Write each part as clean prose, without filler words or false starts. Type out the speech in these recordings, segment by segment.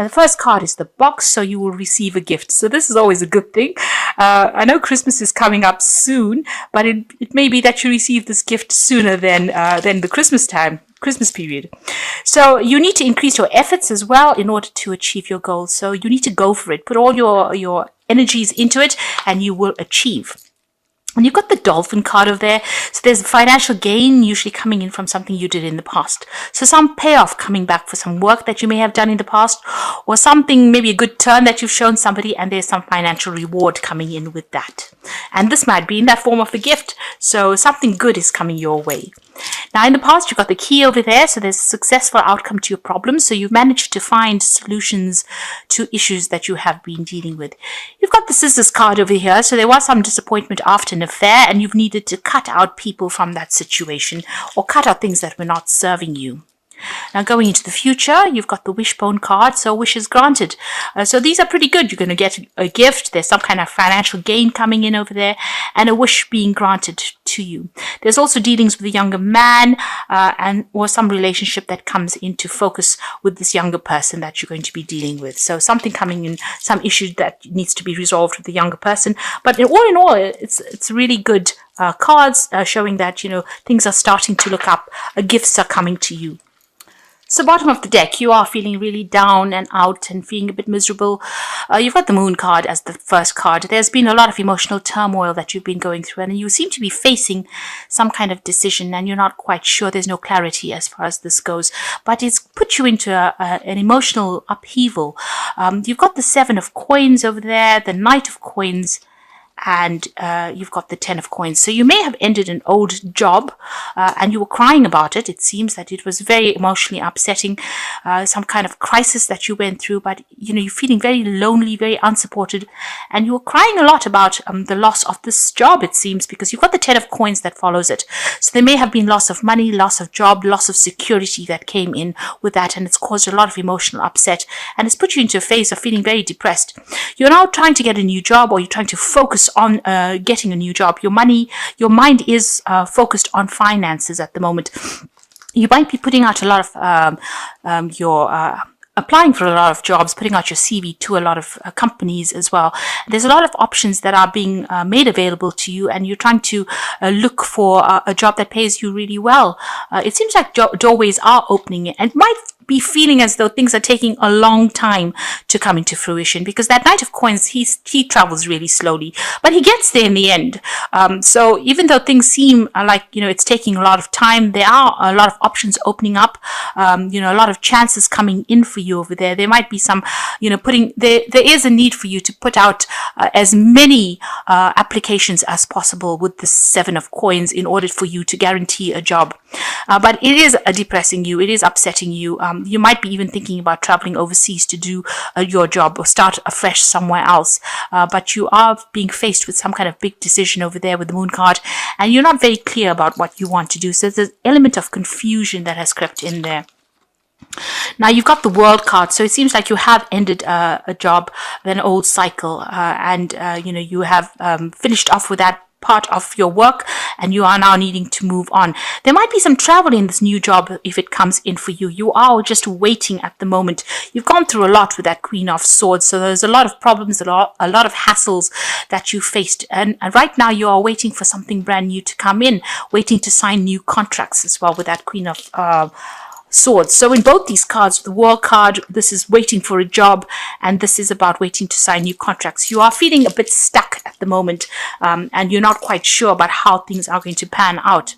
And the first card is the box, so you will receive a gift. So this is always a good thing. I know Christmas is coming up soon, but it may be that you receive this gift sooner than the Christmas period. So you need to increase your efforts as well in order to achieve your goals. So you need to go for it. Put all your energies into it and you will achieve. And you've got the dolphin card over there. So there's financial gain usually coming in from something you did in the past. So some payoff coming back for some work that you may have done in the past, or something, maybe a good turn that you've shown somebody, and there's some financial reward coming in with that. And this might be in that form of a gift. So something good is coming your way. Now, in the past, you've got the key over there. So there's a successful outcome to your problems. So you've managed to find solutions to issues that you have been dealing with. You've got the scissors card over here. So there was some disappointment after an affair, and you've needed to cut out people from that situation or cut out things that were not serving you. Now, going into the future, you've got the wishbone card, so wishes granted. So these are pretty good. You're going to get a gift. There's some kind of financial gain coming in over there, and a wish being granted to you. There's also dealings with a younger man, or some relationship that comes into focus with this younger person that you're going to be dealing with. So something coming in, some issue that needs to be resolved with the younger person. But in all, it's really good cards showing that things are starting to look up. Gifts are coming to you. So bottom of the deck, you are feeling really down and out and feeling a bit miserable. You've got the moon card as the first card. There's been a lot of emotional turmoil that you've been going through, and you seem to be facing some kind of decision, and you're not quite sure. There's no clarity as far as this goes, but it's put you into an emotional upheaval. You've got the 7 of coins over there, the Knight of coins, and you've got the 10 of coins. So you may have ended an old job and you were crying about it. It seems that it was very emotionally upsetting, some kind of crisis that you went through, but you're feeling very lonely, very unsupported, and you were crying a lot about the loss of this job, it seems, because you've got the 10 of coins that follows it. So there may have been loss of money, loss of job, loss of security that came in with that, and it's caused a lot of emotional upset, and it's put you into a phase of feeling very depressed. You're now trying to get a new job, or you're trying to focus on getting a new job. Your mind is focused on finances at the moment. You might be putting out a lot of applying for a lot of jobs, putting out your CV to a lot of companies as well. There's a lot of options that are being made available to you, and you're trying to look for a job that pays you really well. It seems like doorways are opening, and it might be feeling as though things are taking a long time to come into fruition, because that Knight of Coins, he travels really slowly, but he gets there in the end. So even though things seem like, it's taking a lot of time, there are a lot of options opening up, a lot of chances coming in for you over there. There might be some, there is a need for you to put out as many applications as possible with the 7 of coins in order for you to guarantee a job. But it is depressing you. It is upsetting you. You might be even thinking about traveling overseas to do your job or start afresh somewhere else. But you are being faced with some kind of big decision over there with the moon card, and you're not very clear about what you want to do. So there's an element of confusion that has crept in there. Now you've got the World card, so it seems like you have ended a job, an old cycle, and you have finished off with that part of your work, and you are now needing to move on. There might be some travel in this new job if it comes in for you. You are just waiting at the moment. You've gone through a lot with that Queen of Swords, so there's a lot of problems, a lot of hassles that you faced, and right now you are waiting for something brand new to come in, waiting to sign new contracts as well with that Queen of Swords. So in both these cards, the World card, this is waiting for a job, and this is about waiting to sign new contracts. You are feeling a bit stuck at the moment, and you're not quite sure about how things are going to pan out.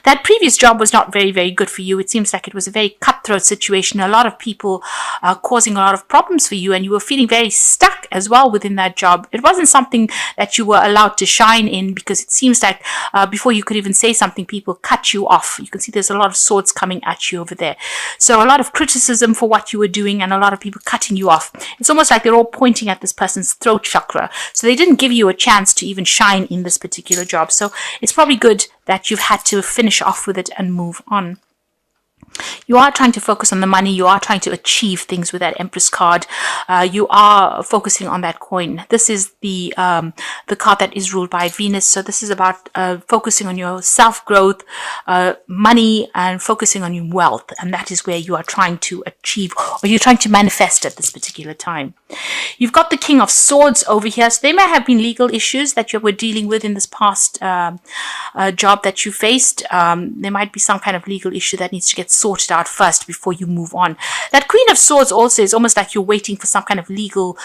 That previous job was not very, very good for you. It seems like it was a very cutthroat situation. A lot of people causing a lot of problems for you, and you were feeling very stuck as well within that job. It wasn't something that you were allowed to shine in, because it seems like before you could even say something, people cut you off. You can see there's a lot of swords coming at you over there. So a lot of criticism for what you were doing, and a lot of people cutting you off. It's almost like they're all pointing at this person's throat chakra. So they didn't give you a chance to even shine in this particular job. So it's probably good that you've had to finish off with it and move on. You are trying to focus on the money. You are trying to achieve things with that Empress card. You are focusing on that coin. This is the card that is ruled by Venus. So this is about focusing on your self-growth, money, and focusing on your wealth. And that is where you are trying to achieve, or you're trying to manifest at this particular time. You've got the King of Swords over here. So there may have been legal issues that you were dealing with in this past job that you faced. There might be some kind of legal issue that needs to get sorted out first before you move on. That Queen of Swords also is almost like you're waiting for some kind of legal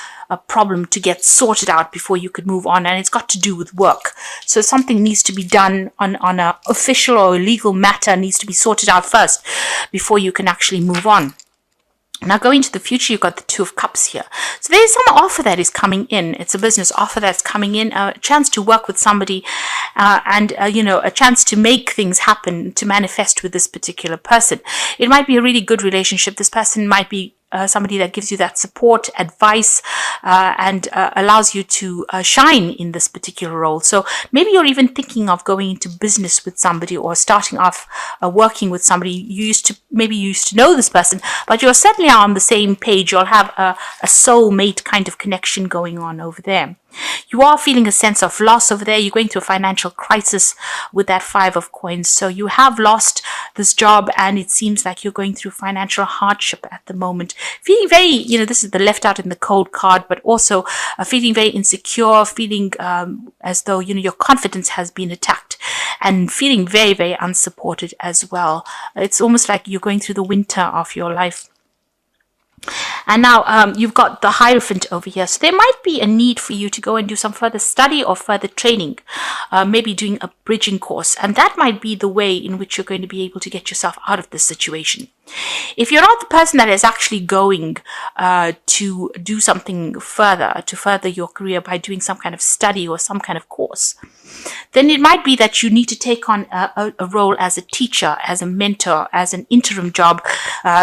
problem to get sorted out before you could move on, and it's got to do with work. So something needs to be done on an official or legal matter needs to be sorted out first before you can actually move on. Now, going into the future, you've got the Two of Cups here. So there's some offer that is coming in. It's a business offer that's coming in, a chance to work with somebody, and a chance to make things happen, to manifest with this particular person. It might be a really good relationship. This person might be somebody that gives you that support, advice, and allows you to shine in this particular role. So maybe you're even thinking of going into business with somebody, or starting off working with somebody. You used to know this person, but you're certainly on the same page. You'll have a soulmate kind of connection going on over there. You are feeling a sense of loss over there. You're going through a financial crisis with that Five of Coins. So you have lost this job, and it seems like you're going through financial hardship at the moment. Feeling very, this is the left out in the cold card, but also feeling very insecure, feeling as though, your confidence has been attacked, and feeling very, very unsupported as well. It's almost like you're going through the winter of your life. And now you've got the Hierophant over here. So there might be a need for you to go and do some further study or further training, maybe doing a bridging course. And that might be the way in which you're going to be able to get yourself out of this situation. If you're not the person that is actually going to do something further, to further your career by doing some kind of study or some kind of course, then it might be that you need to take on a role as a teacher, as a mentor, as an interim job,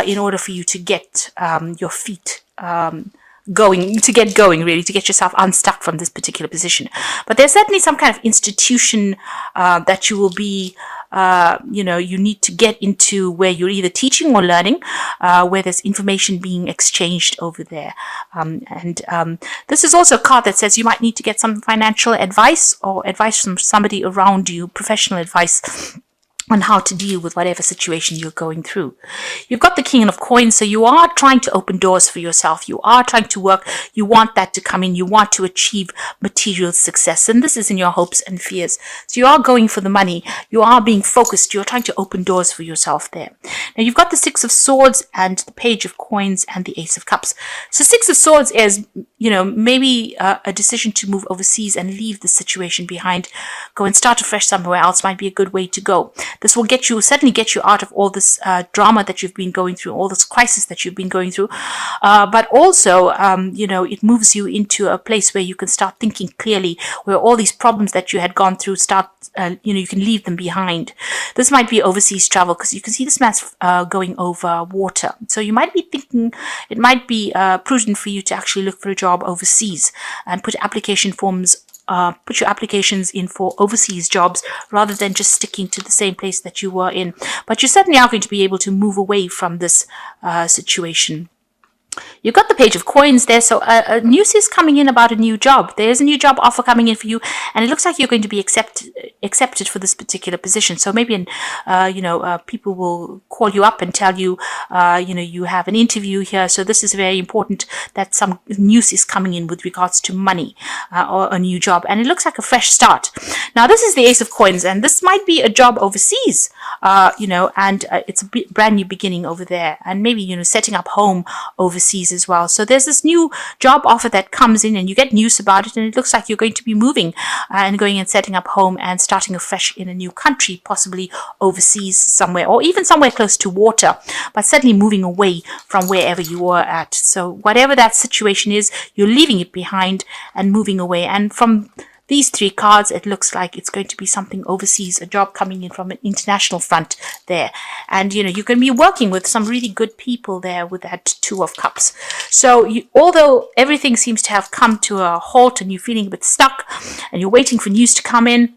in order for you to get your feet going, to get yourself unstuck from this particular position. But there's certainly some kind of institution that you will be, you need to get into, where you're either teaching or learning, where there's information being exchanged over there. This is also a card that says you might need to get some financial advice, or advice from somebody around you, professional advice on how to deal with whatever situation you're going through. You've got the King of Coins, so you are trying to open doors for yourself. You are trying to work. You want that to come in. You want to achieve material success, and this is in your hopes and fears. So you are going for the money. You are being focused. You're trying to open doors for yourself there. Now, you've got the Six of Swords and the Page of Coins and the Ace of Cups. So Six of Swords is, maybe a decision to move overseas and leave the situation behind. Go and start afresh somewhere else might be a good way to go. This will certainly get you out of all this drama that you've been going through, all this crisis that you've been going through. But also, it moves you into a place where you can start thinking clearly, where all these problems that you had gone through you can leave them behind. This might be overseas travel, because you can see this man's going over water. So you might be thinking it might be prudent for you to actually look for a job overseas and put your applications in for overseas jobs, rather than just sticking to the same place that you were in. But you certainly are going to be able to move away from this situation. You've got the Page of Coins there, so news is coming in about a new job. There's a new job offer coming in for you, and it looks like you're going to be accepted for this particular position. So maybe, people will call you up and tell you, you have an interview here. So this is very important that some news is coming in with regards to money or a new job, and it looks like a fresh start. Now, this is the Ace of Coins, and this might be a job overseas, and it's a brand new beginning over there, and maybe, setting up home overseas as well. So there's this new job offer that comes in, and you get news about it, and it looks like you're going to be moving and going and setting up home and starting afresh in a new country, possibly overseas somewhere, or even somewhere close to water, but certainly moving away from wherever you were at. So whatever that situation is, you're leaving it behind and moving away. And from these three cards, it looks like it's going to be something overseas, a job coming in from an international front there. And, you're going to be working with some really good people there with that Two of Cups. So although everything seems to have come to a halt and you're feeling a bit stuck and you're waiting for news to come in,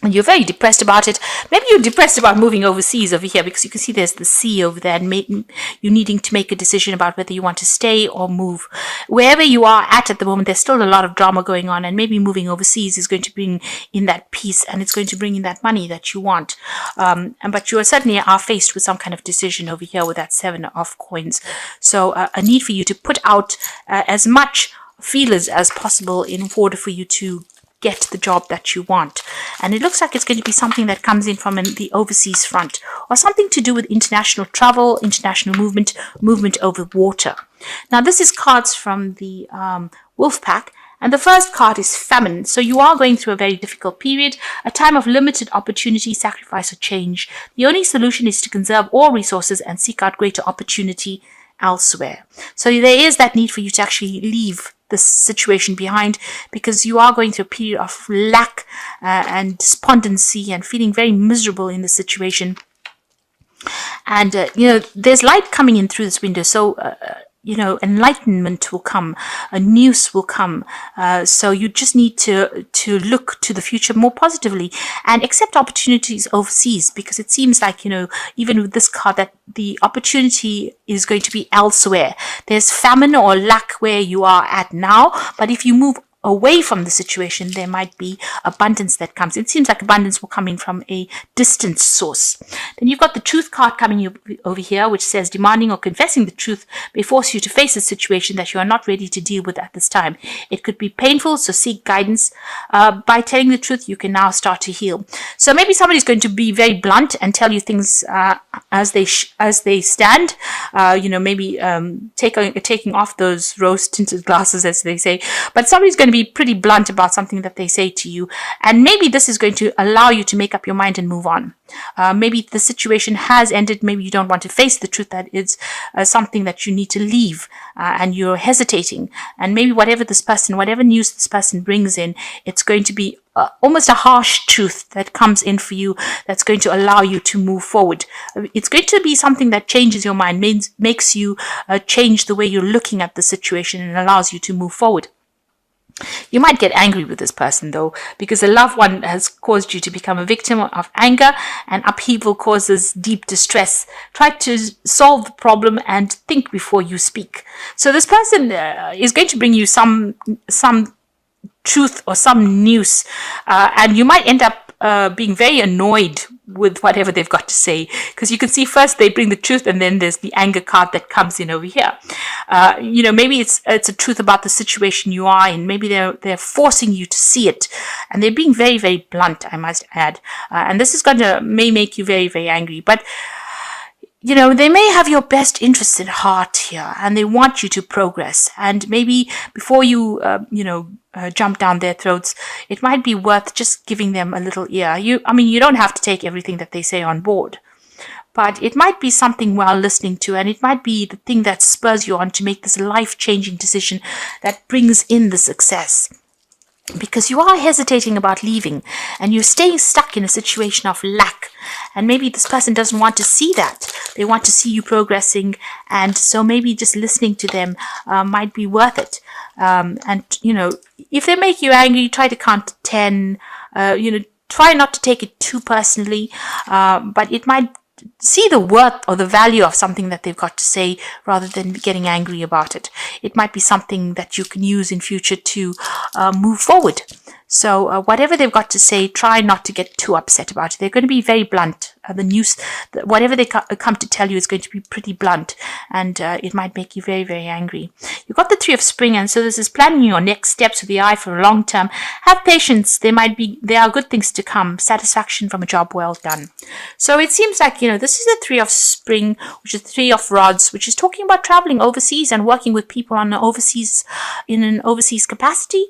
and you're very depressed about it. Maybe you're depressed about moving overseas over here, because you can see there's the sea over there, and you needing to make a decision about whether you want to stay or move. Wherever you are at the moment, there's still a lot of drama going on, and maybe moving overseas is going to bring in that peace, and it's going to bring in that money that you want. But you certainly are faced with some kind of decision over here with that 7 of coins. So a need for you to put out as much feelers as possible in order for you to get the job that you want. And it looks like it's going to be something that comes in from the overseas front, or something to do with international travel, international movement over water. Now, this is cards from the wolf pack, and the first card is famine. So you are going through a very difficult period, a time of limited opportunity, sacrifice, or change. The only solution is to conserve all resources and seek out greater opportunity elsewhere. So there is that need for you to actually leave this situation behind, because you are going through a period of lack and despondency and feeling very miserable in the situation. And there's light coming in through this window, so enlightenment will come, a news will come. So you just need to look to the future more positively and accept opportunities overseas, because it seems like, even with this card, that the opportunity is going to be elsewhere. There's famine or lack where you are at now, but if you move away from the situation, there might be abundance that comes. It seems like abundance will come in from a distant source. Then you've got the truth card coming over here, which says demanding or confessing the truth may force you to face a situation that you are not ready to deal with at this time. It could be painful, so seek guidance. By telling the truth, you can now start to heal. So maybe somebody's going to be very blunt and tell you things as they stand. Maybe taking off those rose-tinted glasses, as they say. But somebody's going to be pretty blunt about something that they say to you, and maybe this is going to allow you to make up your mind and move on. Maybe the situation has ended. Maybe you don't want to face the truth that it's something that you need to leave, and you're hesitating. And maybe whatever news this person brings in, it's going to be almost a harsh truth that comes in for you, that's going to allow you to move forward. It's going to be something that changes your mind, makes you change the way you're looking at the situation, and allows you to move forward. You might get angry with this person, though, because a loved one has caused you to become a victim of anger, and upheaval causes deep distress. Try to solve the problem and think before you speak. So this person is going to bring you some truth or some news, and you might end up being very annoyed with whatever they've got to say, because you can see first they bring the truth, and then there's the anger card that comes in over here. Maybe it's a truth about the situation you are in. Maybe they're forcing you to see it, and they're being very, very blunt, I must add. And this is may make you very, very angry, but they may have your best interests at heart here, and they want you to progress. And maybe before you, jump down their throats, it might be worth just giving them a little ear. You don't have to take everything that they say on board, but it might be something well listening to, and it might be the thing that spurs you on to make this life-changing decision that brings in the success. Because you are hesitating about leaving, and you're staying stuck in a situation of lack. And maybe this person doesn't want to see that. They want to see you progressing. And so maybe just listening to them might be worth it. If they make you angry, try to count to 10. Try not to take it too personally. But it might see the worth or the value of something that they've got to say, rather than getting angry about it. It might be something that you can use in future to move forward. So whatever they've got to say, try not to get too upset about it. They're going to be very blunt. The news, whatever they come to tell you, is going to be pretty blunt, and it might make you very, very angry. You've got the 3 of Spring, and so this is planning your next steps with the eye for a long term. Have patience. There are good things to come. Satisfaction from a job well done. So it seems like, this is the 3 of Spring, which is 3 of Rods, which is talking about traveling overseas and working with people in an overseas capacity.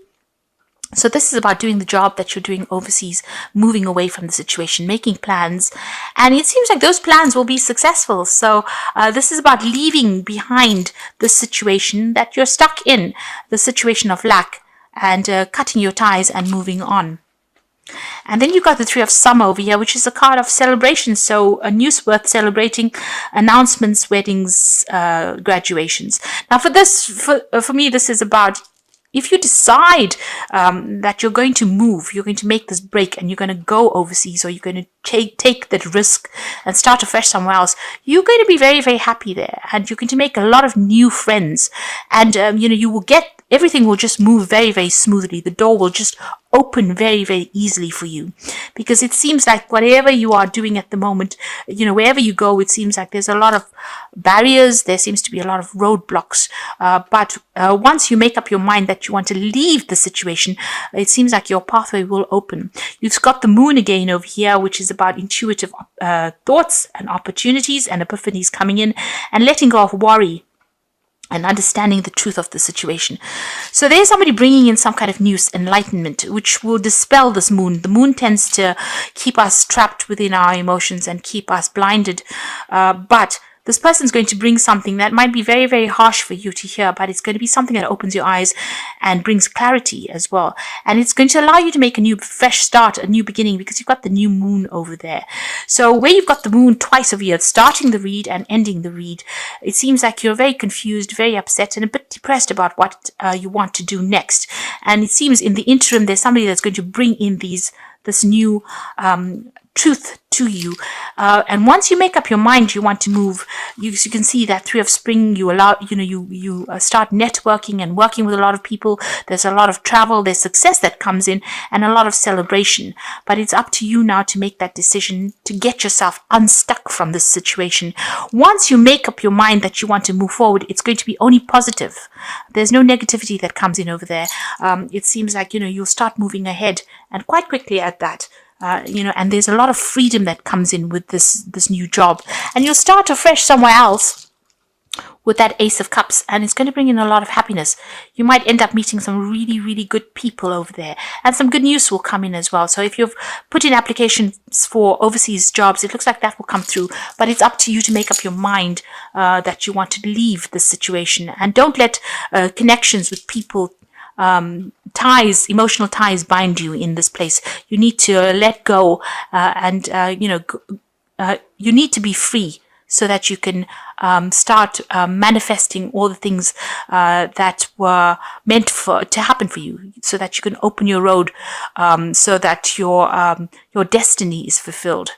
So this is about doing the job that you're doing overseas, moving away from the situation, making plans. And it seems like those plans will be successful. So this is about leaving behind the situation that you're stuck in, the situation of lack, and cutting your ties and moving on. And then you've got the 3 of Summer over here, which is a card of celebration. So a news worth celebrating, announcements, weddings, graduations. Now for me, this is about if you decide that you're going to move, you're going to make this break and you're going to go overseas, or you're going to take that risk and start afresh somewhere else, you're going to be very, very happy there. And you're going to make a lot of new friends. And, you will get, everything will just move very, very smoothly. The door will just open very, very easily for you, because it seems like whatever you are doing at the moment, wherever you go, it seems like there's a lot of barriers. There seems to be a lot of roadblocks. But once you make up your mind that you want to leave the situation, it seems like your pathway will open. You've got the moon again over here, which is about intuitive thoughts and opportunities and epiphanies coming in, and letting go of worry and understanding the truth of the situation. So there's somebody bringing in some kind of news, enlightenment, which will dispel this moon. The moon tends to keep us trapped within our emotions and keep us blinded. But this person's going to bring something that might be very, very harsh for you to hear, but it's going to be something that opens your eyes and brings clarity as well. And it's going to allow you to make a new, fresh start, a new beginning, because you've got the new moon over there. So where you've got the moon twice over here, starting the read and ending the read, it seems like you're very confused, very upset, and a bit depressed about what you want to do next. And it seems in the interim, there's somebody that's going to bring in this new truth to you, and once you make up your mind you want to move, you can see that Three of Spring, you start networking and working with a lot of people. There's a lot of travel, there's success that comes in, and a lot of celebration. But it's up to you now to make that decision to get yourself unstuck from this situation. Once you make up your mind that you want to move forward, it's going to be only positive. There's no negativity that comes in over there. It seems like you'll start moving ahead, and quite quickly at that. And there's a lot of freedom that comes in with this new job, and you'll start afresh somewhere else with that Ace of Cups, and it's going to bring in a lot of happiness. You might end up meeting some really, really good people over there, and some good news will come in as well. So if you've put in applications for overseas jobs, it looks like that will come through, but it's up to you to make up your mind that you want to leave this situation, and don't let connections with people, emotional ties bind you in this place. You need to let go, and you need to be free so that you can start manifesting all the things that were meant to happen for you, so that you can open your road, so that your destiny is fulfilled.